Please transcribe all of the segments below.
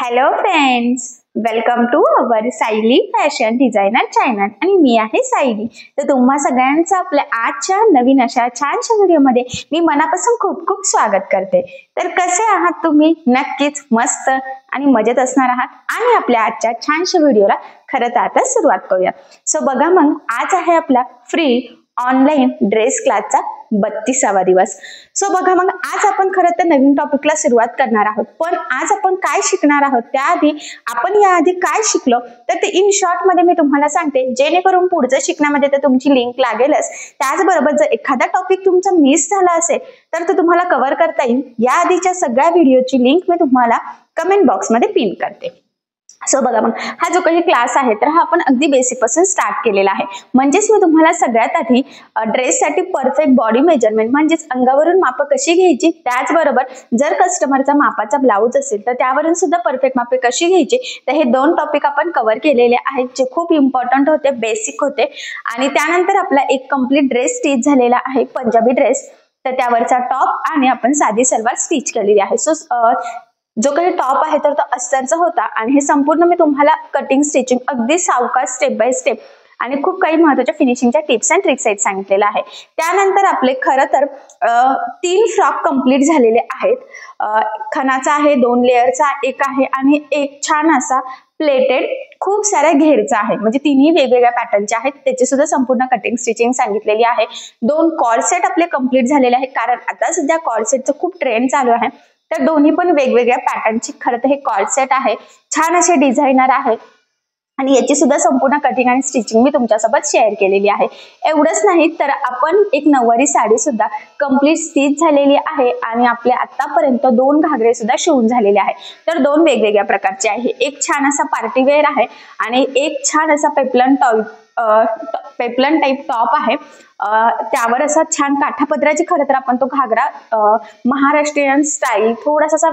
Hello friends, welcome to our Sayali fashion designer channel आणि मी आहे सायली। तर तुम्हा सगळ्यांचं आपल्या आजच्या नवीन अशा छानशा व्हिडिओमध्ये मी मनापासून खूप खूप स्वागत करते। तर कसे आहात तुम्ही? नक्कीच मस्त आणि मजेत असणार आहात। आणि आपल्या आजच्या छानशा व्हिडिओला खरं तर आता सुरुवात करूया। सो बघा मग, आज आहे आपला फ्री ऑनलाइन ड्रेस क्लासचा 32वा दिवस। सो बघा मग, आज आपण खरं तर नवीन टॉपिकला सुरुवात करणार आहोत। पण आज आपण काय शिकणार आहोत त्याआधी आपण याआधी काय शिकलो तर ते इन शॉर्ट मध्ये मी तुम्हाला सांगते, जेणेकरून पुढचं शिकण्यामध्ये तर तुमची लिंक लागेलच। त्याचबरोबर जर एखादा टॉपिक तुमचा मिस झाला असेल तर तो तुम्हाला कव्हर करता येईल। याआधीच्या सगळ्या व्हिडिओची लिंक मी तुम्हाला कमेंट बॉक्समध्ये पिन करते। सो बघा मग, हा जो काही क्लास आहे तर हा आपण अगदी बेसिक पासून स्टार्ट केलेला आहे। म्हणजेच मी तुम्हाला सगळ्यात आधी ड्रेससाठी परफेक्ट बॉडी मेजरमेंट म्हणजेच अंगावरून माप कशी घ्यायची, त्याचबरोबर जर कस्टमरचा मापाचा ब्लाऊज असेल तर त्यावरून सुद्धा परफेक्ट मापे कशी घ्यायची, तर हे दोन टॉपिक आपण कव्हर केलेले आहेत, जे खूप इम्पॉर्टंट होते, बेसिक होते। आणि त्यानंतर आपला एक कम्प्लीट ड्रेस स्टिच झालेला आहे, पंजाबी ड्रेस। तर त्यावरचा टॉप आणि आपण साधी सलवार स्टिच केलेली आहे। सो जो काही टॉप आहे तर तो अस्तरचा होता आणि हे संपूर्ण मी तुम्हाला कटिंग स्टिचिंग अगदी सावकाश स्टेप बाय स्टेप आणि खूप काही महत्त्वाच्या फिनिशिंगच्या टिप्स अँड ट्रिक्स आहेत सांगितलेलं आहे। त्यानंतर आपले खरं तर 3 फ्रॉक कंप्लीट झालेले आहेत। खणाचा आहे, 2 लेअरचा एक आहे आणि एक छान असा प्लेटेड खूप साऱ्या घेरचा आहे, म्हणजे तिन्ही वेगवेगळ्या पॅटर्नचे आहेत। त्याची सुद्धा संपूर्ण कटिंग स्टिचिंग सांगितलेली आहे। 2 कॉर्ड सेट आपले कंप्लीट झालेले आहे, कारण आता सध्या कॉर्ड सेटचं खूप ट्रेंड चालू आहे। तर दोन्ही पण वेगवेगळ्या पॅटर्नची खरं तर हे कॉर्ड सेट आहे, छान असे डिझायनर आहे आणि याची सुद्धा संपूर्ण कटिंग आणि स्टिचिंग मी तुमच्यासोबत शेअर केलेली आहे। एवढंच नाही तर आपण एक नऊवारी साडी सुद्धा कंप्लीट स्टिच झालेली आहे आणि आपले आतापर्यंत 2 घागरे सुद्धा शिवून झालेले आहे। तर 2 वेगवेगळ्या प्रकारचे आहे, एक छान असा पार्टी वेअर आहे आणि एक छान असा पेप्लन टाइप टॉप आहे। त्यावर असा छान काठापदराची खरं तर आपण तो घागरा महाराष्ट्रीयन स्टाईल थोडासा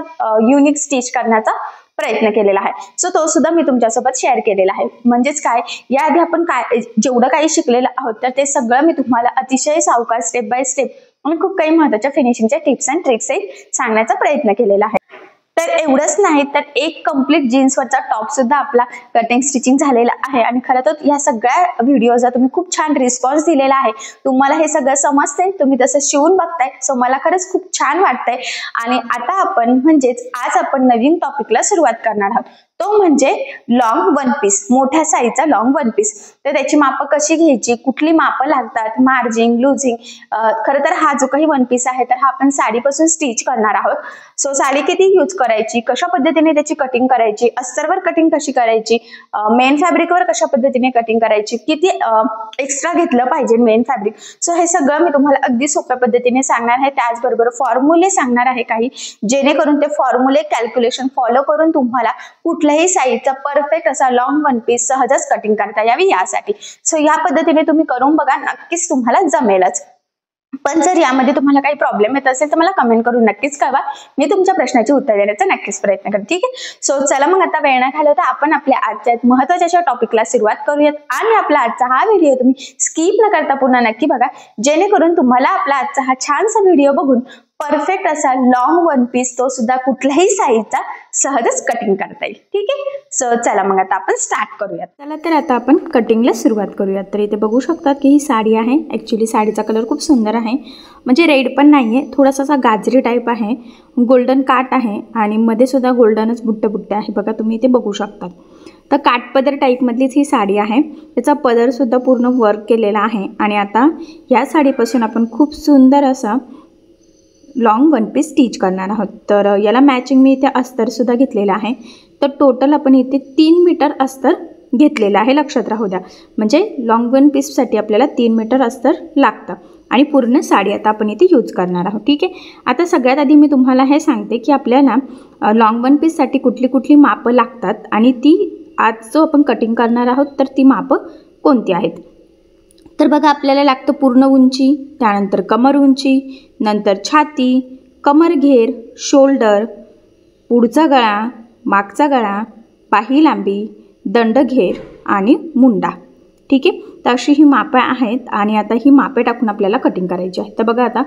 युनिक स्टिच करण्याचा प्रयत्न केलेला आहे। सो तो सुद्धा मी तुमच्यासोबत शेअर केलेला आहे। म्हणजेच काय, याआधी आपण काय जेवढं काही शिकलेलं आहोत तर ते सगळं मी तुम्हाला अतिशय सावकाश स्टेप बाय स्टेप आणि खूप काही महत्त्वाच्या फिनिशिंगच्या टिप्स अँड ट्रिक्स सांगण्याचा प्रयत्न केलेला आहे। तर एवढंच नाही तर एक कम्प्लीट जीन्सवरचा टॉप सुद्धा आपला कटिंग स्टिचिंग झालेला आहे। आणि खरं तर या सगळ्या व्हिडिओचा तुम्ही खूप छान रिस्पॉन्स दिलेला आहे, तुम्हाला हे सगळं समजतंय, तुम्ही तसं शिवून बघताय। सो मला खरंच खूप छान वाटतंय। आणि आता आपण म्हणजेच आज आपण नवीन टॉपिकला सुरुवात करणार आहोत, तो म्हणजे लॉंग वन पीस, मोठ्या साईजचा लॉंग वन पीस। तर त्याची मापं कशी घ्यायची, कुठली मापं लागतात, मार्जिंग, लुजिंग। खरं तर हा जो काही वन पीस आहे तर हा आपण साडीपासून स्टिच करणार आहोत। सो साडी किती यूज करायची, कशा पद्धतीने त्याची कटिंग करायची, अस्तरवर कटिंग कशी करायची, मेन फॅब्रिकवर कशा पद्धतीने कटिंग करायची, किती एक्स्ट्रा घेतलं पाहिजे मेन फॅब्रिक। सो हे सगळं मी तुम्हाला अगदी सोप्या पद्धतीने सांगणार आहे। त्याचबरोबर फॉर्म्युले सांगणार आहे काही, जेणेकरून ते फॉर्म्युले कॅल्क्युलेशन फॉलो करून तुम्हाला कुठल्याही साईजचा परफेक्ट असा लॉंग वन पीस सहजच कटिंग करता यावी यासाठी। सो या पद्धतीने तुम्ही करून बघा, नक्कीच तुम्हाला जमेलच। पण जर यामध्ये तुम्हाला काही प्रॉब्लेम येत असेल तर मला कमेंट करून नक्कीच कळवा, मी तुमच्या प्रश्नाची उत्तर देण्याचा नक्कीच प्रयत्न करते, ठीक आहे। सो चला मग, आता वेळ न घालवता आपण आपल्या आजच्या महत्त्वाच्या अशा टॉपिकला सुरुवात करूयात। आणि आपला आजचा हा व्हिडिओ तुम्ही स्किप न करता पुन्हा नक्की बघा, जेणेकरून तुम्हाला आपला आजचा हा छानसा व्हिडिओ बघून परफेक्ट असा लॉंग वन पीस तो सुद्धा कुठल्याही साईजचा सहजच कटिंग करता येईल, ठीक आहे। सो चला मग, आता आपण स्टार्ट करूयात। चला तर आता आपण कटिंगला सुरुवात करूयात। तर इथे बघू शकतात की ही साडी आहे। ॲक्च्युली साडीचा कलर खूप सुंदर आहे, म्हणजे रेड पण नाही आहे, थोडासा गाजरी टाईप आहे, गोल्डन काट आहे आणि मध्ये सुद्धा गोल्डनच बुट्टे आहे, बघा तुम्ही इथे बघू शकतात। तर काठपदर टाईपमधलीच ही साडी आहे, त्याचा पदरसुद्धा पूर्ण वर्क केलेला आहे। आणि आता ह्या साडीपासून आपण खूप सुंदर असा लॉंग वन पीस स्टिच करणार आहोत। तर याला मॅचिंग मी इथे अस्तरसुद्धा घेतलेला आहे। तर टोटल आपण इथे 3 मीटर अस्तर घेतलेलं आहे, लक्षात राहू द्या। म्हणजे लॉंग वन पीससाठी आपल्याला 3 मीटर अस्तर लागतं आणि पूर्ण साडी आता आपण इथे यूज करणार आहोत, ठीक आहे। आता सगळ्यात आधी मी तुम्हाला हे सांगते की आपल्याला लॉंग वन पीससाठी कुठली मापं लागतात आणि ती आज जो आपण कटिंग करणार आहोत तर ती मापं कोणती आहेत। तर बघा, आपल्याला लागतं पूर्ण उंची, त्यानंतर कमर उंची, नंतर छाती, कमर घेर, शोल्डर, पुढचा गळा, मागचा गळा, बाही लांबी, दंडघेर आणि मुंडा। ठीक आहे. तर अशी ही मापे आहेत आणि आता ही मापे टाकून आपल्याला कटिंग करायची आहे. तर बघा आता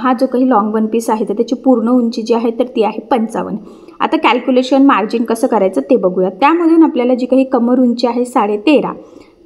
हा जो काही लॉंग वन पीस आहे तर त्याची पूर्ण उंची जी आहे तर ती आहे 55. आता कॅल्क्युलेशन मार्जिन कसं करायचं ते बघूया. त्यामधून आपल्याला जी काही कमर उंची आहे 13.5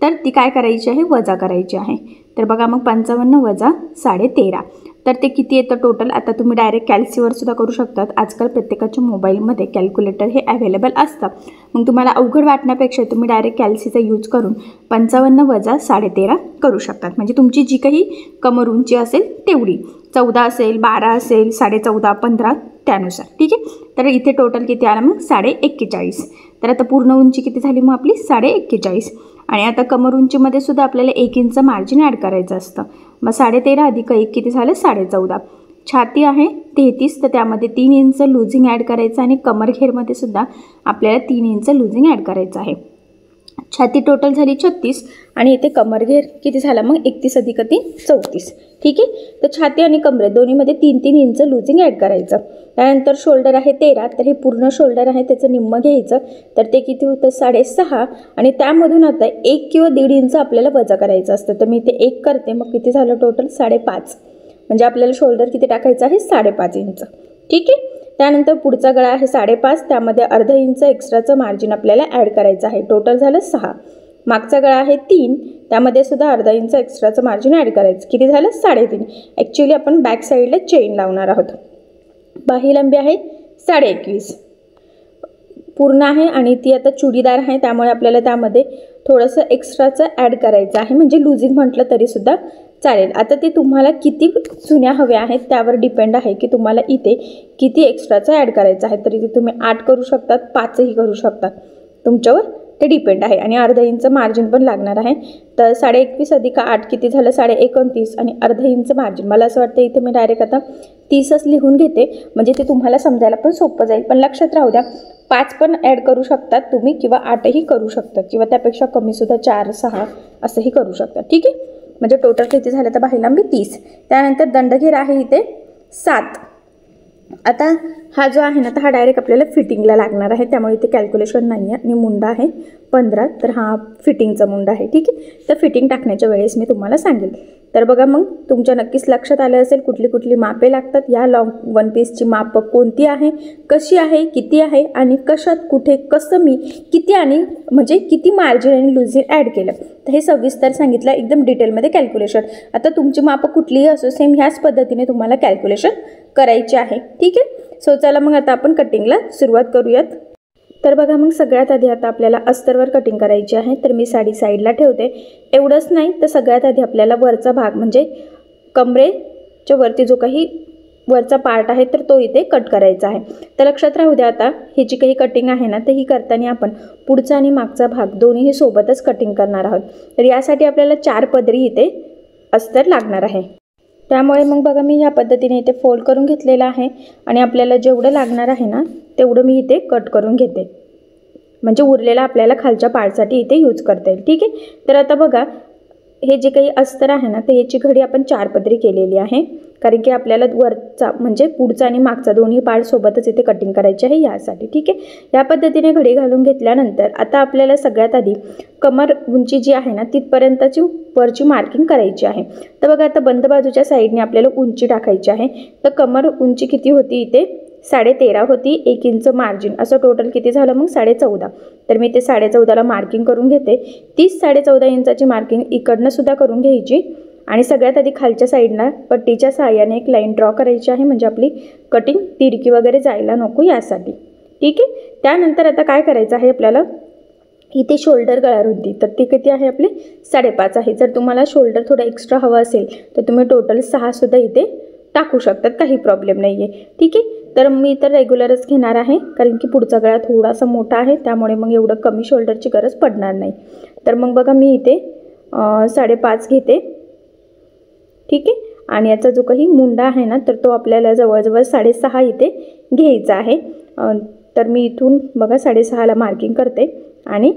तर ती काय करायची आहे, वजा करायची आहे. तर बघा मग 55 वजा 13.5 तर ते किती येतं टोटल. आता तुम्ही डायरेक्ट कॅल्सीवर सुद्धा करू शकतात. आजकाल प्रत्येकाच्या मोबाईलमध्ये कॅल्क्युलेटर हे अवेलेबल असतं. मग तुम्हाला अवघड वाटण्यापेक्षा तुम्ही डायरेक्ट कॅल्सीचा यूज करून 55 वजा 13.5 करू शकतात. म्हणजे तुमची जी काही कमर उंची असेल तेवढी 14 असेल, 12 असेल, 14.5, 15 त्यानुसार. ठीक आहे. तर इथे टोटल किती आला मग 41.5. तर आता पूर्ण उंची किती झाली मग आपली 41.5. आणि आता कमर उंचीमध्ये सुद्धा आपल्याला 1 इंच मार्जिन ॲड करायचं असतं. मग 13.5 अधिक 1 किती झालं 14.5. छाती आहे 33 तर त्यामध्ये 3 इंच लुझिंग ॲड करायचं आणि कमर घेरमध्ये सुद्धा आपल्याला 3 इंच लुझिंग ॲड करायचं आहे. छाती टोटल झाली 36 आणि इथे कमर घेर किती झाला मग 31 अधिक 3 34. ठीक आहे. तर छाती आणि कमरेत दोन्हीमध्ये 3-3 इंच लुझिंग ॲड करायचं. त्यानंतर शोल्डर आहे 13 तर हे पूर्ण शोल्डर आहे त्याचं निम्मं घ्यायचं. तर ते किती होतं 6.5 आणि त्यामधून आता 1 किंवा 1.5 इंच आपल्याला वजा करायचं असतं. तर मी इथे 1 करते. मग किती झालं टोटल 5.5. म्हणजे आपल्याला शोल्डर किती टाकायचं आहे 5.5 इंच. ठीक आहे. त्यानंतर पुढचा गळा आहे 5.5 त्यामध्ये अर्धा इंच एक्स्ट्राचं मार्जिन आपल्याला ॲड करायचं आहे. टोटल झालं 6. मागचा गळा आहे 3 त्यामध्ये सुद्धा अर्धा इंच एक्स्ट्राचं मार्जिन ॲड करायचं. किती झालं 3.5. ॲक्च्युली आपण बॅक साईडला चेन लावणार आहोत. बाही लांबी आहे 21.5 पूर्ण आहे आणि ती आता चुडीदार आहे त्यामुळे आपल्याला त्यामध्ये थोडंसं एक्स्ट्राचं ॲड करायचं आहे. म्हणजे लुझिंग म्हटलं तरीसुद्धा चालेल. आता ते तुम्हाला किती चुन्या हव्या आहेत त्यावर डिपेंड आहे की तुम्हाला इथे किती एक्स्ट्राचं ॲड करायचं आहे. तर इथे तुम्ही 8 करू शकतात, 5ही करू शकतात, तुमच्यावर ते डिपेंड आहे. आणि अर्धा इंच मार्जिन पण लागणार आहे. तर 21.5 अधिक 8 किती झालं 29.5 आणि अर्धा इंच मार्जिन. मला असं वाटतं इथे मी डायरेक्ट आता 30च लिहून घेते म्हणजे ते तुम्हाला समजायला पण सोपं जाईल. पण लक्षात राहू द्या 5 पण ॲड करू शकतात तुम्ही किंवा 8ही करू शकतात किंवा त्यापेक्षा कमीसुद्धा 4, 6 असंही करू शकतात. ठीक आहे. म्हणजे टोटल किती झालं तर बाही लांबी 30. त्यानंतर दंडघेर आहे इथे 7. आता हा जो आहे ना तर हा डायरेक्ट आपल्याला फिटिंगला लागणार आहे त्यामुळे इथे कॅल्क्युलेशन नाही आहे. आणि मुंडा आहे 15 तर हा फिटिंगचा मुंडा आहे. ठीक आहे. तर फिटिंग टाकण्याच्या वेळेस मी तुम्हाला सांगेल. तर बघा मग तुमच्या नक्कीच लक्षात आलं असेल कुठली कुठली मापे लागतात. या लॉंग वन पीसची मापं कोणती आहे, कशी आहे, किती आहे आणि कशात कुठे कसं मी किती आणि म्हणजे किती मार्जिन आणि लुझिंग ॲड केलं तर हे सविस्तर सांगितलं एकदम डिटेलमध्ये कॅल्क्युलेशन. आता तुमची मापं कुठलीही असो सेम ह्याच पद्धतीने तुम्हाला कॅल्क्युलेशन करायचे आहे. ठीक आहे. सो चला मग आता आपण कटिंगला सुरुवात करूयात. तर बघा मग सगळ्यात आधी आता आपल्याला अस्तरवर कटिंग करायची आहे. तर मी साडी साईडला ठेवते. एवढंच नाही तर सगळ्यात आधी आपल्याला वरचा भाग म्हणजे कमरेच्या वरती जो काही वरचा पार्ट आहे तर तो इथे कट करायचा आहे. तर लक्षात राहू द्या आता ही जी काही कटिंग आहे ना तर ही करताना आपण पुढचा आणि मागचा भाग दोन्हीही सोबतच कटिंग करणार आहोत. तर यासाठी आपल्याला 4 पदरी इथे अस्तर लागणार आहे. त्यामुळे मग बघा मी ह्या पद्धतीने इथे फोल्ड करून घेतलेलं आहे आणि आपल्याला जेवढं लागणार आहे ना तेवढं मी इथे कट करून घेते. म्हणजे उरलेला आपल्याला खालच्या पार्टसाठी इथे यूज करता येईल. ठीक आहे. तर आता बघा हे जे काही अस्तर आहे ना तर याची घडी आपण 4 पदरी केलेली आहे कारण की आपल्याला वरचा म्हणजे पुढचा आणि मागचा दोन्ही पार्ट सोबतच इथे कटिंग करायचे आहे यासाठी. ठीक आहे. या पद्धतीने घडी घालून घेतल्यानंतर आता आपल्याला सगळ्यात आधी कमर उंची जी आहे ना तिथपर्यंतची वरची मार्किंग करायची आहे. तर बघा आता बंद बाजूच्या साईडने आपल्याला उंची टाकायची आहे. तर कमर उंची किती होती इथे 13.5 होती, 1 इंच मार्जिन असं टोटल किती झालं मग 14.5. तर मी ते 14.5ला मार्किंग करून घेते. 14.5 इंचाची मार्किंग इकडनं सुद्धा करून घ्यायची आणि सगळ्यात आधी खालच्या साईडला पट्टीच्या सहाय्याने एक लाईन ड्रॉ करायची आहे म्हणजे आपली कटिंग तिरकी वगैरे जायला नको यासाठी. ठीक आहे. त्यानंतर आता काय करायचं आहे आपल्याला इथे शोल्डर गळा रुंदी तर ती किती आहे आपली 5.5 आहे. जर तुम्हाला शोल्डर थोडं एक्स्ट्रा हवं असेल तर तुम्ही टोटल 6 सुद्धा इथे टाकू शकतात, काही प्रॉब्लेम नाही आहे. ठीक आहे. तर मी तर रेग्युलरच घेणार आहे कारण की पुढचा गळा थोडासा मोठा आहे त्यामुळे मग एवढं कमी शोल्डरची गरज पडणार नाही. तर मग बघा मी इथे 5.5 घेते. ठीक आहे. आणि याचा जो काही मुंडा आहे ना तर तो आपल्याला जवळजवळ 6.5 इथे घ्यायचा आहे. तर मी इथून बघा 6.5ला मार्किंग करते आणि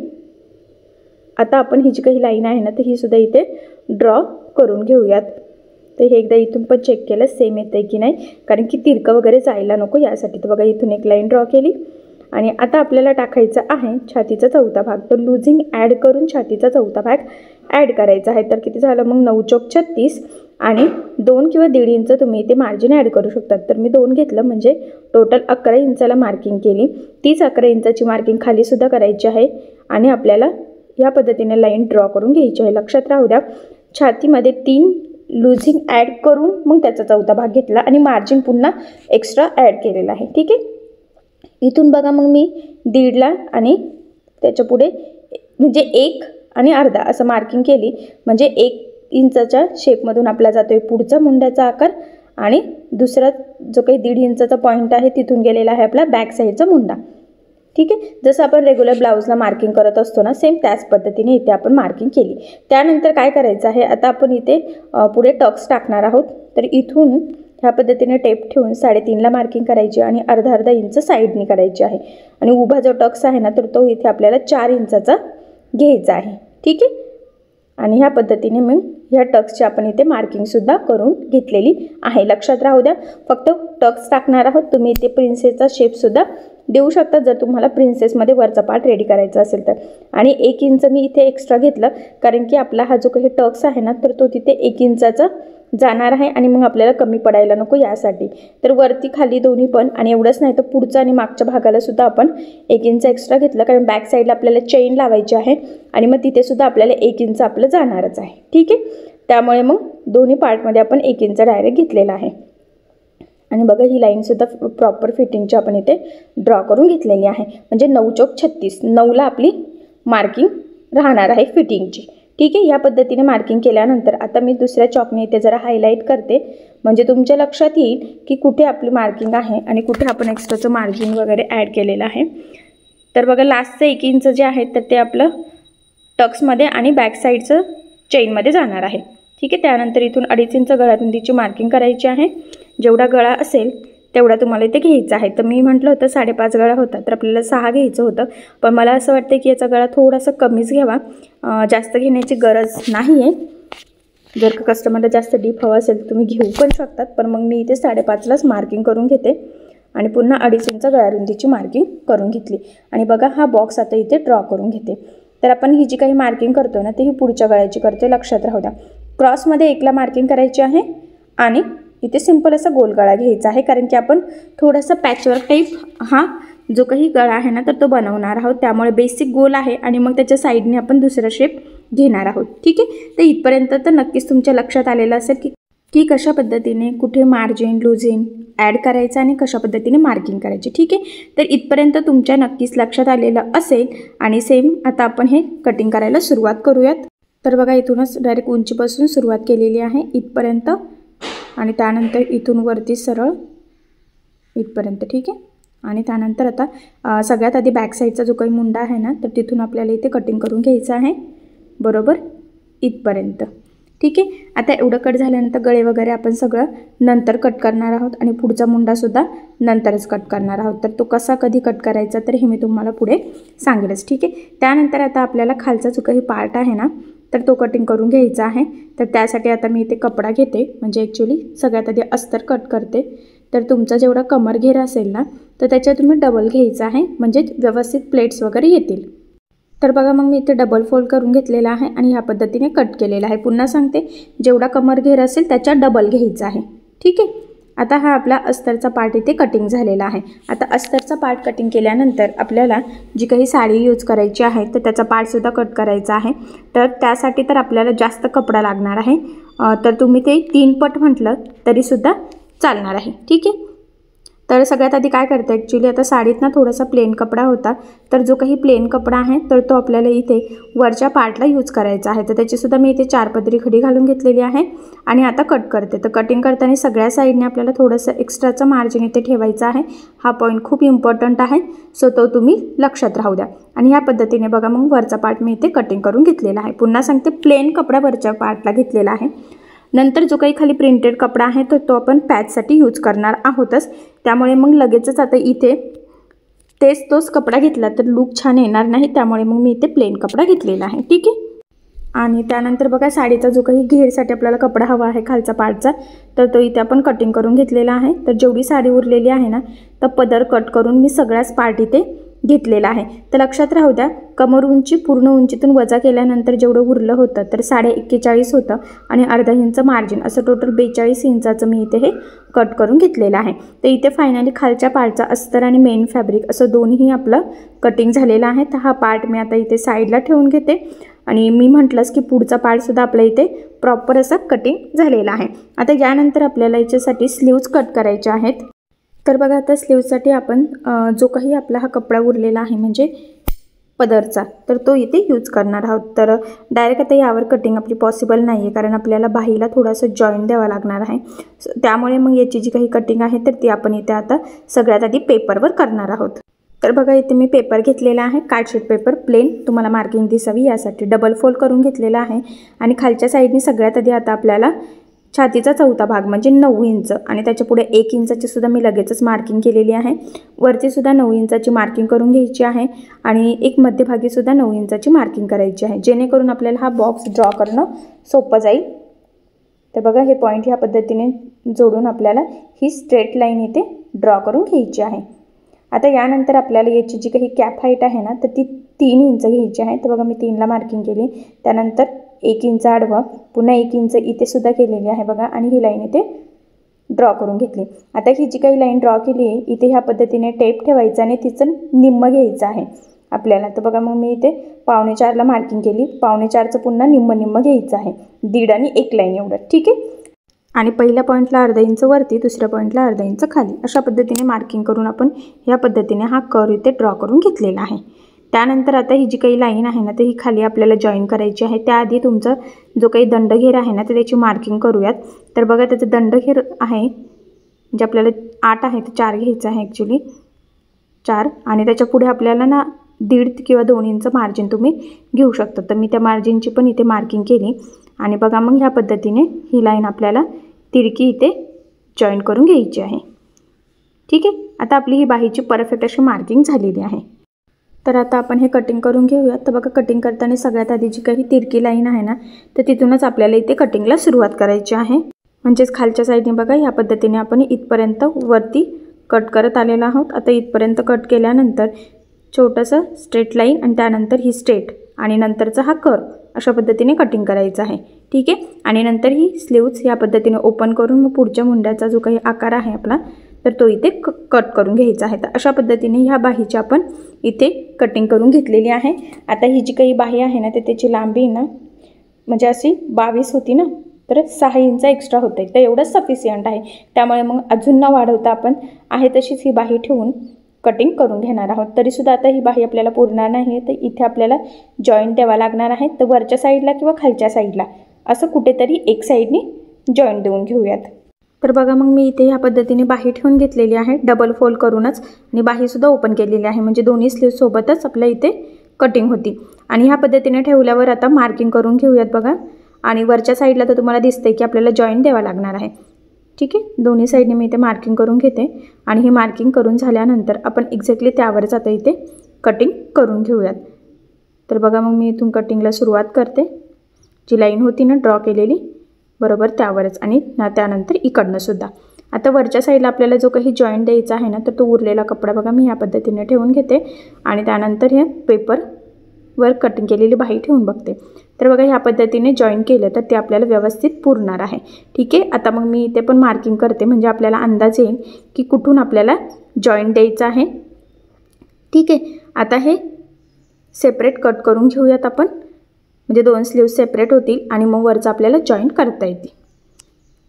आता आपण ही जी काही लाईन आहे ना तर ही सुद्धा इथे ड्रॉ करून घेऊयात. तर हे एकदा इथून पण चेक केलं सेम येतं आहे की नाही कारण की तिरकं वगैरे जायला नको यासाठी. तर बघा इथून एक लाईन ड्रॉ केली आणि आता आपल्याला टाकायचं आहे छातीचा चौथा भाग. तर लुझिंग ॲड करून छातीचा चौथा भाग ॲड करायचा आहे. तर किती झालं मग 9 चौक 36 आणि 2 किंवा 1.5 इंच तुम्ही इथे मार्जिन ॲड करू शकतात. तर मी 2 घेतलं म्हणजे टोटल 11 इंचाला मार्किंग केली. तीच 11 इंचाची मार्किंग खालीसुद्धा करायची आहे आणि आपल्याला या पद्धतीने लाईन ड्रॉ करून घ्यायची आहे. लक्षात राहू द्या, छातीमध्ये 3 लुझिंग ॲड करून मग त्याचा चौथा भाग घेतला आणि मार्जिन पुन्हा एक्स्ट्रा ॲड केलेला आहे. ठीक आहे, इथून बघा मग मी 1.5ला आणि त्याच्या पुढे म्हणजे 1 आणि अर्धा असं मार्किंग केली. म्हणजे 1 इंचाच्या शेपमधून आपला जातोय पुढचा मुंड्याचा आकार आणि दुसरा जो काही 1.5 इंचाचा पॉईंट आहे तिथून गेलेला आहे आपला बॅक साईडचा मुंडा. ठीक आहे, जसं आपण रेग्युलर ब्लाऊजला मार्किंग करत असतो ना, सेम त्याच पद्धतीने इथे आपण मार्किंग केली. त्यानंतर काय करायचं आहे, आता आपण इथे पुढे टक्स टाकणार आहोत. तर इथून ह्या पद्धतीने टेप ठेवून 3.5ला मार्किंग करायची आणि अर्धा इंच साईडनी करायची आहे. आणि उभा जो टक्स आहे ना, तर तो इथे आपल्याला 4 इंचाचा घ्यायचा आहे. ठीक आहे, आणि ह्या पद्धतीने मग ह्या टक्सची आपण इथे मार्किंगसुद्धा करून घेतलेली आहे. लक्षात राहू द्या, फक्त टक्स टाकणार आहोत. तुम्ही इथे प्रिन्सेसचा शेपसुद्धा देऊ शकता जर तुम्हाला प्रिन्सेसमध्ये वरचा पार्ट रेडी करायचा असेल तर. आणि 1 इंच मी इथे एक्स्ट्रा घेतलं कारण की आपला हा जो काही टक्स आहे ना, तर तो तिथे 1 इंचाचा जाणार आहे आणि मग आपल्याला कमी पडायला नको यासाठी. तर वरती खाली दोन्ही पण, आणि एवढंच नाही तर पुढचं आणि मागच्या भागाला सुद्धा आपण 1 इंच एक्स्ट्रा घेतलं कारण बॅक साईडला आपल्याला चेन लावायची आहे आणि मग तिथे सुद्धा आपल्याला 1 इंच आपलं जाणारच आहे. ठीक आहे, त्यामुळे मग दोन्ही पार्टमध्ये आपण 1 इंच डायरेक्ट घेतलेला आहे. आणि बघा ही लाईनसुद्धा प्रॉपर फिटिंगची आपण इथे ड्रॉ करून घेतलेली आहे. म्हणजे 9 चौक 36, 9ला आपली मार्किंग राहणार आहे फिटिंगची. ठीक आहे, या पद्धतीने मार्किंग केल्यानंतर आता मी दुसऱ्या चॉकने इथे जरा हायलाईट करते म्हणजे तुमच्या लक्षात येईल की कुठे आपली मार्किंग आहे आणि कुठे आपण एक्स्ट्राचं मार्जिन वगैरे ॲड केलेलं आहे. तर बघा लास्टचं 1 इंच जे आहे तर ते आपलं टक्समध्ये आणि बॅक साईडचं चेनमध्ये जाणार आहे. ठीक आहे, त्यानंतर इथून 2.5 इंच गळारुंदीची मार्किंग करायची आहे. जेवढा गळा असेल तेवढा तुम्हाला इथे घ्यायचा आहे. तर मी म्हटलं होतं 5.5 गळा होता, तर आपल्याला 6 घ्यायचं होतं. पण मला असं वाटतं की याचा गळा थोडासा कमीच घ्यावा, जास्त घेण्याची गरज नाही आहे. जर का कस्टमरला जास्त डीप हवं असेल तर तुम्ही घेऊ पण शकतात. पण मग मी इथे 5.5लाच मार्किंग करून घेते आणि पुन्हा 2.5 इंच गळारुंदीची मार्किंग करून घेतली. आणि बघा हा बॉक्स आता इथे ड्रॉ करून घेते. तर आपण ही जी काही मार्किंग करतो ना, ते ही पुढच्या गळ्याची करते. लक्षात राहू द्या, क्रॉसमध्ये 1ला मार्किंग करायची आहे आणि इथे सिंपल असा गोल गळा घ्यायचा आहे कारण की आपण थोडासा पॅचवर्क टाईप हा जो काही गळा आहे ना तर तो बनवणार आहोत. त्यामुळे बेसिक गोल आहे आणि मग त्याच्या साईडने आपण दुसरा शेप घेणार आहोत. ठीक आहे, तर इथपर्यंत तर नक्कीच तुमच्या लक्षात आलेलं असेल की कशा पद्धतीने कुठे मार्जिन लुझिन ॲड करायचं आणि कशा पद्धतीने मार्किंग करायची. ठीक आहे, तर इथपर्यंत तुमच्या नक्कीच लक्षात आलेलं असेल. आणि सेम आता आपण हे कटिंग करायला सुरुवात करूयात. तर बघा इथूनच डायरेक्ट उंचीपासून सुरुवात केलेली आहे इथपर्यंत आणि त्यानंतर इथून वरती सरळ इथपर्यंत. ठीक आहे, आणि त्यानंतर आता सगळ्यात आधी बॅक साईडचा जो काही मुंडा आहे ना तर तिथून आपल्याला इथे कटिंग करून घ्यायचं आहे बरोबर इथपर्यंत. ठीक आहे, आता एवढं कट झाल्यानंतर गळे वगैरे आपण सगळं नंतर कट करणार आहोत आणि पुढचा मुंडासुद्धा नंतरच कट करणार आहोत. तर तो कसा कधी कट करायचा तर हे मी तुम्हाला पुढे सांगेलच. ठीक आहे, त्यानंतर आता आपल्याला खालचा जो काही पार्ट आहे ना तर तो कटिंग करून घ्यायचा आहे. तर त्यासाठी आता मी इथे कपडा घेते, म्हणजे ॲक्च्युली सगळ्यात आधी अस्तर कट करते. तर तुमचा जेवढा कमर घेर असेल ना तर त्याच्यात तुम्ही डबल घ्यायचा आहे म्हणजे व्यवस्थित प्लेट्स वगैरे येतील. तर बघा मग मी इथे डबल फोल्ड करून घेतलेला आहे आणि ह्या पद्धतीने कट केलेला आहे. पुन्हा सांगते, जेवढा कमर घेर असेल त्याच्या डबल घ्यायचा आहे. ठीक आहे, आता हा आपला अस्तरचा पार्ट इथे कटिंग झालेला आहे. आता अस्तरचा पार्ट कटिंग केल्यानंतर आपल्याला जी काही साडी यूज करायची आहे तर त्याचा पार्टसुद्धा कट करायचा आहे. तर त्यासाठी तर आपल्याला जास्त कपडा लागणार आहे. तर तुम्ही ते 3 पट म्हटलं तरीसुद्धा चालणार आहे. ठीक आहे, तर सगळ्यात आधी काय करतं ॲक्च्युली आता साडीत ना थोडासा प्लेन कपडा होता. तर जो काही प्लेन कपडा आहे तर तो आपल्याला इथे वरच्या पार्टला यूज करायचा आहे. तर त्याचीसुद्धा मी इथे 4 पदरी खडी घालून घेतलेली आहे आणि आता कट करते. तर कटिंग करताना सगळ्या साईडने आपल्याला थोडंसं एक्स्ट्राचं मार्जिन इथे ठेवायचं आहे. हा पॉईंट खूप इम्पॉर्टंट आहे, सो तो तुम्ही लक्षात राहू द्या. आणि ह्या पद्धतीने बघा मग वरचा पार्ट मी इथे कटिंग करून घेतलेला आहे. पुन्हा सांगते, प्लेन कपडा वरच्या पार्टला घेतलेला आहे. नंतर जो काही खाली प्रिंटेड कपडा आहे तर तो आपण पॅचसाठी यूज करणार आहोतच. त्यामुळे मग लगेचच आता इथे तोच कपडा घेतला तर लूक छान येणार नाही. त्यामुळे मग मी इथे प्लेन कपडा घेतलेला आहे. ठीक आहे, आणि त्यानंतर बघा साडीचा जो काही घेरसाठी आपल्याला कपडा हवा आहे खालचा पार्टचा तर तो इथे आपण कटिंग करून घेतलेला आहे. तर जेवढी साडी उरलेली आहे ना तर पदर कट करून मी सगळ्याच पार्ट इथे घेतलेला आहे। तर लक्षात राहू द्या, कमर उंची पूर्ण उंचीतून वजा केल्यानंतर जेवढं उरलं होतं तर 41.5 होतं आणि अर्धा इंच मार्जिन, असं टोटल 42 इंचाचं मी इथे हे कट करून घेतलेलं आहे। तर इथे फायनली खालच्या पार्टचा अस्तर आणि मेन फॅब्रिक असं दोन्ही आपलं कटिंग झालेलं आहे। तर हा पार्ट मी आता इथे साईडला ठेवून घेते आणि मी म्हटलंच की पुढचा पार्टसुद्धा आपल्या इथे प्रॉपर असा कटिंग झालेला आहे। आता यानंतर आपल्याला याच्यासाठी स्लीव्ज कट करायचे आहेत। तर बघा, आता स्लीव्जसाठी आपण जो काही आपला हा कपडा उरलेला आहे म्हणजे पदरचा, तर तो इथे यूज करणार आहोत। तर डायरेक्ट आता यावर कटिंग आपली पॉसिबल नाही आहे, कारण आपल्याला बाहीला थोडंसं जॉईंट द्यावा लागणार आहे। त्यामुळे मग याची जी काही कटिंग आहे तर ती आपण इथे आता सगळ्यात आधी पेपरवर करणार आहोत। तर बघा, इथे मी पेपर घेतलेला आहे, कार्डशीट पेपर प्लेन, तुम्हाला मार्किंग दिसावी यासाठी डबल फोल्ड करून घेतलेला आहे। आणि खालच्या साईडने सगळ्यात आधी आता आपल्याला छातीचा चौथा भाग म्हणजे 9 इंच आणि त्याच्या पुढे 1 इंचाची सुद्धा मी लगेचच मार्किंग केलेली आहे। वरती सुद्धा 9 इंचाची मार्किंग करून घ्यायची आहे आणि एक मध्यभागी सुद्धा 9 इंचाची मार्किंग करायची आहे, जेणेकरून आपल्याला हा बॉक्स ड्रॉ करणं सोपं जाईल। तर बघा, हे पॉईंट ह्या पद्धतीने जोडून आपल्याला ही स्ट्रेट लाईन इथे ड्रॉ करून घ्यायची आहे। आता यानंतर आपल्याला याची जी काही कॅप हाईट आहे ना तर ती 3 इंच घ्यायची आहे। तर बघा, मी 3ला मार्किंग केली, त्यानंतर 1 इंच आडवं, पुन्हा 1 इंच इथे सुद्धा केलेली आहे बघा, आणि ही लाईन इथे ड्रॉ करून घेतली। आता ही जी काही लाईन ड्रॉ केली आहे इथे ह्या पद्धतीने टेप ठेवायचा आणि तिचं निम्म घ्यायचं आहे आपल्याला। तर बघा, मग मी इथे 3.25ला मार्किंग केली, 3.25चं पुन्हा निम्म घ्यायचं आहे, 1.5 आणि 1 लाईन एवढं, ठीक आहे। आणि पहिल्या पॉईंटला अर्धा इंच वरती, दुसऱ्या पॉईंटला अर्धा इंच खाली, अशा पद्धतीने मार्किंग करून आपण ह्या पद्धतीने हा कर्व इथे ड्रॉ करून घेतलेला आहे। त्यानंतर आता ही जी काही लाईन आहे ना तर ही खाली आपल्याला जॉईन करायची आहे। त्याआधी तुमचा जो काही दंडघेर आहे ना तर त्याची मार्किंग करूयात। तर बघा, त्याचं दंडघेर आहे म्हणजे आपल्याला 8 आहे तर 4 घ्यायचं आहे ॲक्च्युली, 4, आणि त्याच्या पुढे आपल्याला ना 1.5 किंवा 2 इंच मार्जिन तुम्ही घेऊ शकता। तर मी त्या मार्जिनची पण इथे मार्किंग केली आणि बघा, मग ह्या पद्धतीने ही लाईन आपल्याला तिरकी इथे जॉईन करून घ्यायची आहे, ठीक आहे। आता आपली ही बाहीची परफेक्ट अशी मार्किंग झालेली आहे। तर आता आपण हे कटिंग करून घेऊयात। तर बघा, कटिंग करताना सगळ्यात आधी जी काही तिरकी लाईन आहे ना तर तिथूनच आपल्याला इथे कटिंगला सुरुवात करायची आहे। म्हणजेच खालच्या साईडने बघा ह्या पद्धतीने आपण इथपर्यंत वरती कट करत आलेलो आहोत। आता इथपर्यंत कट केल्यानंतर छोटंसं स्ट्रेट लाईन आणि त्यानंतर ही स्ट्रेट आणि नंतरचा हा कर्व, अशा पद्धतीने कटिंग करायचं आहे, ठीक आहे। आणि नंतर ही स्लीव्ज या पद्धतीने ओपन करून मग पुढच्या मुंड्याचा जो काही आकार आहे आपला तर तो इथे कट करून घ्यायचा आहे। तर अशा पद्धतीने ह्या बाहीची आपण इथे कटिंग करून घेतलेली आहे। आता ही जी काही बाही आहे ना तर त्याची लांबी ना म्हणजे अशी 22 होती ना तर 6 इंच एक्स्ट्रा होते, तर एवढं सफिशियंट आहे। त्यामुळे मग अजून न वाढवता आपण आहे तशीच ही बाही ठेवून कटिंग करून घेणार आहोत। तरीसुद्धा आता ही बाही आपल्याला पुरणार नाही, तर इथे आपल्याला जॉईंट द्यावा लागणार आहे। तर वरच्या साईडला किंवा खालच्या साईडला असं कुठेतरी एक साईडने जॉईंट देऊन घेऊयात। तर बघा, मग मी इथे ह्या पद्धतीने बाही ठेवून घेतलेली आहे डबल फोल्ड करूनच, आणि बाहीसुद्धा ओपन केलेली आहे म्हणजे दोन्ही स्लीव्ह सोबतच आपल्या इथे कटिंग होती। आणि ह्या पद्धतीने ठेवल्यावर आता मार्किंग करून घेऊयात बघा, आणि वरच्या साईडला तर तुम्हाला दिसतंय की आपल्याला जॉईंट द्यावा लागणार आहे, ठीक आहे। दोन्ही साईडने मी इथे मार्किंग करून घेते आणि ही मार्किंग करून झाल्यानंतर आपण एक्झॅक्टली त्यावरच आता इथे कटिंग करून घेऊयात। तर बघा, मग मी इथून कटिंगला सुरुवात करते, जी लाईन होती ना ड्रॉ केलेली बरोबर त्यावरच, आणि त्यानंतर इकडनं सुद्धा। आता वरच्या साईडला आपल्याला जो काही जॉईंट द्यायचा आहे ना तर तो उरलेला कपडा बघा मी ह्या पद्धतीने ठेवून घेते आणि त्यानंतर हे पेपरवर कटिंग केलेली बाही ठेवून बघते। तर बघा, ह्या पद्धतीने जॉईन केलं तर ते आपल्याला व्यवस्थित पुरणार आहे, ठीक आहे। आता मग मी इथे पण मार्किंग करते म्हणजे आपल्याला अंदाज येईल की कुठून आपल्याला जॉईंट द्यायचं आहे, ठीक आहे। आता हे सेपरेट कट करून घेऊयात आपण, म्हणजे 2 स्लीव्ह सेपरेट होतील आणि मग वरचं आपल्याला जॉईंट करता येते,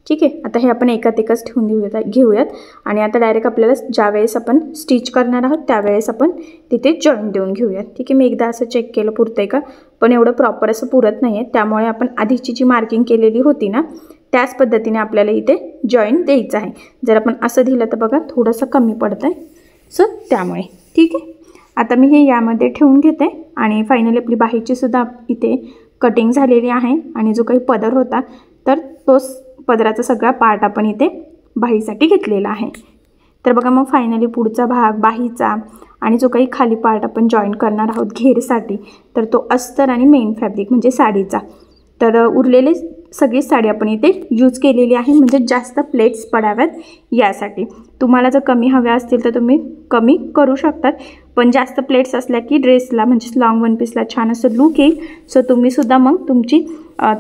ठीक आहे। आता हे आपण एकात एकच ठेवून घेऊयात आणि आता डायरेक्ट आपल्याला ज्यावेळेस आपण स्टिच करणार आहोत त्यावेळेस आपण तिथे जॉईंट देऊन घेऊयात, ठीक आहे। मी एकदा असं चेक केलं पुरतंय का, पण एवढं प्रॉपर असं पुरत नाही आहे, त्यामुळे आपण आधीची जी मार्किंग केलेली होती ना त्याच पद्धतीने आपल्याला इथे जॉईंट द्यायचं आहे। जर आपण असं दिलं तर बघा थोडंसं कमी पडतं आहे, सो त्यामुळे, ठीक आहे। आता मी हे यामध्ये ठेवून घेते आणि फायनली आपली बाहीची सुद्धा इथे कटिंग झालेली आहे आणि जो काही पदर होता तर तोच पदराचा सगळा पार्ट आपण इथे बाहीसाठी घेतलेला आहे। तर बघा, मग फायनली पुढचा भाग बाहीचा आणि जो काही खाली पार्ट आपण जॉईन करणार आहोत घेरसाठी तर तो अस्तर आणि मेन फॅब्रिक म्हणजे साडीचा। तर उरलेले सगळी साडी आपण इथे यूज केलेली आहे, म्हणजे जास्त प्लेट्स पडाव्यात यासाठी. तुम्हाला जर कमी हव्या असतील तर तुम्ही कमी करू शकतात, पण जास्त प्लेट्स असल्या की ड्रेसला म्हणजे लॉंग वन पीसला छान असं लुक येईल. सो तुम्हीसुद्धा मग तुमची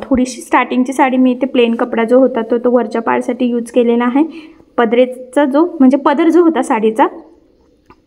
थोडीशी स्टार्टिंगची साडी मी इथे प्लेन कपडा जो होता तो वरच्या पार्टसाठी यूज केलेला आहे. पदरेचा जो म्हणजे पदर जो होता साडीचा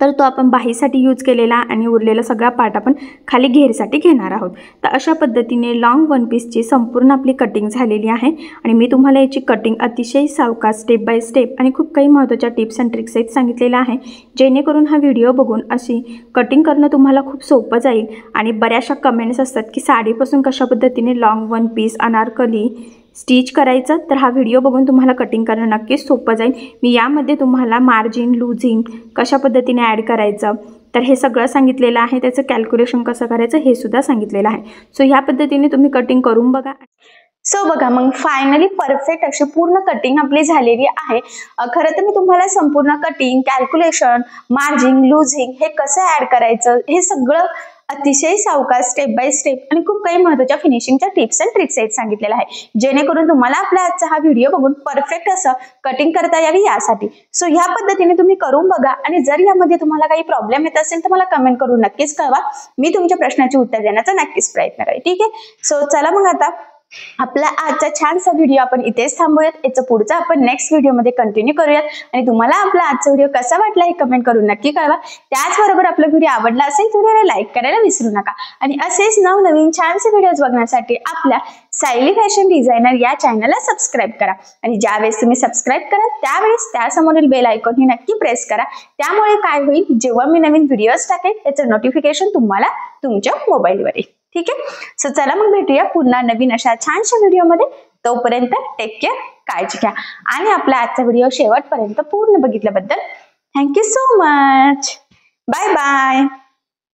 तर तो आपण बाहीसाठी यूज केलेला आणि उरलेला सगळा पार्ट आपण खाली घेरसाठी घेणार आहोत. तर अशा पद्धतीने लॉंग वन पीसची संपूर्ण आपली कटिंग झालेली आहे आणि मी तुम्हाला याची कटिंग अतिशय सावकाश स्टेप बाय स्टेप आणि खूप काही महत्त्वाच्या टिप्स अँड ट्रिक्स आहेत सांगितलेला आहे, जेणेकरून हा व्हिडिओ बघून अशी कटिंग करणं तुम्हाला खूप सोपं जाईल. आणि बऱ्याचशा कमेंट्स असतात की साडीपासून कशा पद्धतीने long one piece Anarkali stitch करायचं, तर हा व्हिडिओ बघून तुम्हाला कटिंग करणं नक्कीच सोपं जाईल. मी यामध्ये तुम्हाला मार्जिन लूजिंग कशा पद्धतीने ॲड करायचं तर हे सगळं सांगितलेलं आहे, त्याचं कॅल्क्युलेशन कसं करायचं हे सुद्धा सांगितलेलं आहे. सो ह्या पद्धतीने तुम्ही कटिंग करून बघा. सो बघा मग फायनली परफेक्ट अशी पूर्ण कटिंग आपली झालेली आहे. खरं तर मी तुम्हाला संपूर्ण कटिंग, कॅल्क्युलेशन, मार्जिन, लूजिंग हे कसं ॲड करायचं हे सगळं अतिशय सावकाश स्टेप बाय स्टेप आणि खूप काही महत्त्वाच्या फिनिशिंगच्या टिप्स अँड ट्रिक्स आहेत सांगितलेलं आहे, जेणेकरून तुम्हाला आपला आजचा हा व्हिडिओ बघून परफेक्ट असं कटिंग करता यावी यासाठी. सो ह्या पद्धतीने तुम्ही करून बघा आणि जर यामध्ये तुम्हाला काही प्रॉब्लेम येत असेल तर मला कमेंट करून नक्कीच कळवा. मी तुमच्या प्रश्नाची उत्तर देण्याचा नक्कीच प्रयत्न करेन. ठीक आहे. सो चला मग आता आपला आजचा छानसा व्हिडिओ आपण इथेच थांबूयात. याचं पुढचं आपण नेक्स्ट व्हिडिओमध्ये कंटिन्यू करूयात आणि तुम्हाला आपला आजचा व्हिडिओ कसा वाटला हे कमेंट करून नक्की कळवा. त्याचबरोबर आपला व्हिडिओ आवडला असेल तर व्हिडिओला लाईक करायला विसरू नका आणि असेच नवनवीन छानसे व्हिडिओज बघण्यासाठी आपल्या सायली फॅशन डिझायनर या चॅनलला सबस्क्राईब करा आणि ज्यावेळेस तुम्ही सबस्क्राईब करा त्यावेळेस त्यासमोरील बेल आयकॉन ही नक्की प्रेस करा. त्यामुळे काय होईल, जेव्हा मी नवीन व्हिडिओज टाकेल त्याचं नोटिफिकेशन तुम्हाला तुमच्या मोबाईलवर येईल. ठीक आहे. सो चला मग भेटूया पुन्हा नवीन अशा छानशा व्हिडिओमध्ये. तोपर्यंत टेक केअर, काळजी घ्या आणि आपला आजचा व्हिडिओ शेवटपर्यंत पूर्ण बघितल्याबद्दल thank you so much. Bye bye.